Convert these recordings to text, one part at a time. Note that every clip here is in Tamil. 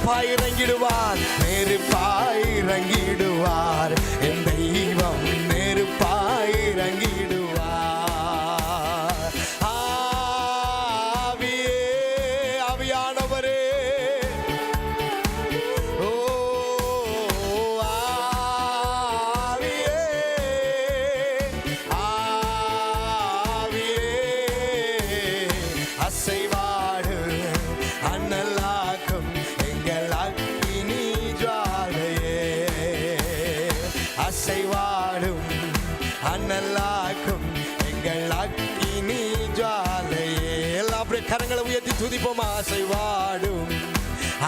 நெருப்பாய் இறங்கிடுவார், நெருப்பாய் இறங்கிடுவார். என் தெய்வம் நெருப்பாய் இறங்கிடுவார். ஆவியே, ஆவியானவரே, ஓ ஆவியே, ஆவியே, அசைவாடு அனலாக்கும் எங்கள் அக்கினி ஜுவாலையே, அசைவாடும் அனலாக்கும் எங்கள் அக்கினி ஜுவாலையே. எல்லா கரங்களை உயர்த்தி துதிப்போமா. அசைவாடும்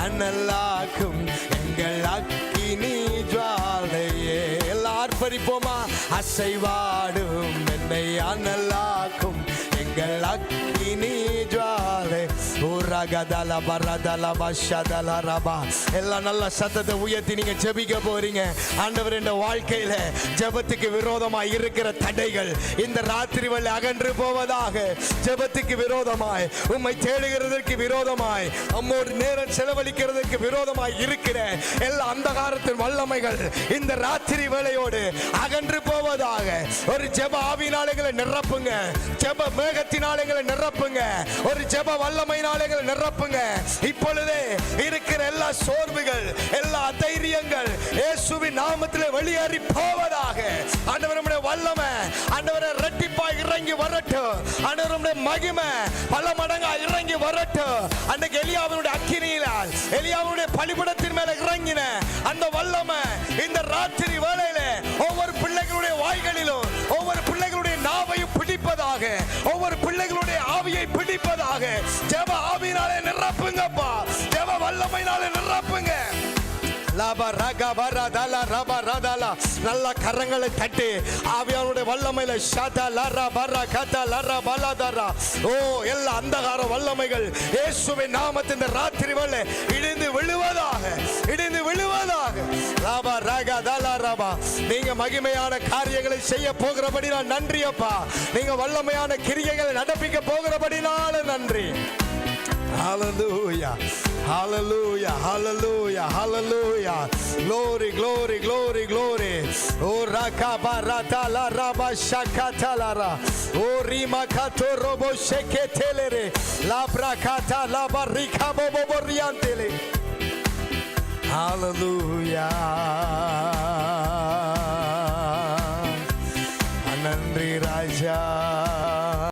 அனலாக்கும் எங்கள் அக்கினி ஜுவாலையே. எல்லாம் ஆர்ப்பரிப்போமா. அசைவாடும் என்னை அனலாக்கும் எங்கள் அக்கினி ஜுவாலை. எல்லாம் நல்ல சத்தத்தை உயர்த்தி நீங்க ஜெபிக்க போறீங்க. ஆண்டவர், இந்த வாழ்க்கையில ஜெபத்துக்கு விரோதமாய் இருக்கிற தடைகள் இந்த ராத்திரி வேளை அகன்று போவதாக. ஜெபத்துக்கு விரோதமாய், உம்மை தேடுகிறதற்கு விரோதமாய், அம்மோடு நேரம் செலவழிக்கிறதுக்கு விரோதமாய் இருக்கிற எல்லா அந்தகாரத்தின் வல்லமைகள் இந்த ராத்திரி வேளையோடு அகன்று போவதாக. ஒரு ஜெப ஆவினாலைகளை நிரப்புங்க, ஜெப மேகத்தினாலைகளை நிரப்புங்க, ஒரு ஜெப வல்லமையினாலைகளை நிரப்புங்க. இப்பொழுதே இருக்கிற எல்லா சோர்வுகள், எல்லா தைரியங்கள் இயேசுவின் நாமத்திலே வெளியேறி போவதாக. ஆண்டவருடைய வல்லமை ஆண்டவரே இரட்டிப்பாய் இறங்கி வரட்டும். ஆண்டவருடைய மகிமை பல மடங்கா இறங்கி வரட்டும். அன்றைக்கு எலியாவினுடைய அக்கினியினால் எலியாவினுடைய பலிபீடத்தின் மேல இறங்கின அந்த வல்லமை இந்த ராத்திரி வேளையில ஒவ்வொரு பிள்ளைகளுடைய வாய்களிலும், ஒவ்வொரு பிள்ளைகளுடைய நாவையும் பிடிப்பதாக, ஒவ்வொரு பிள்ளைகளுடைய ஆவியை பிடிப்பதாக. ஜெப ஆவியினாலே நிரப்புங்கப்பா, ஜெப வல்லமையினாலே நிரப்புங்க. நல்ல கரங்களை தட்டி ஆவியானுடைய வல்லமையில ஓ எல்லா அந்தகார வல்லமைகள் இயேசுவின் நாமத்தின் இந்த ராத்திரி வேளை இடிந்து விழுவதாக, இடிந்து விழுவதாக. நீங்க மகிமையான காரியங்களை செய்ய போகிறபடி நான் நன்றி அப்பா. நீங்க வல்லமையான கிரியைகளை நடப்பிக்க போகிறபடினால நன்றி. Hallelujah, hallelujah, hallelujah, hallelujah. Glory, glory, glory, glory. Oh rakabarata la raba shakatalara. Oh rimakato robo sheketelere. La brakata la barika bobo boriantele. Hallelujah.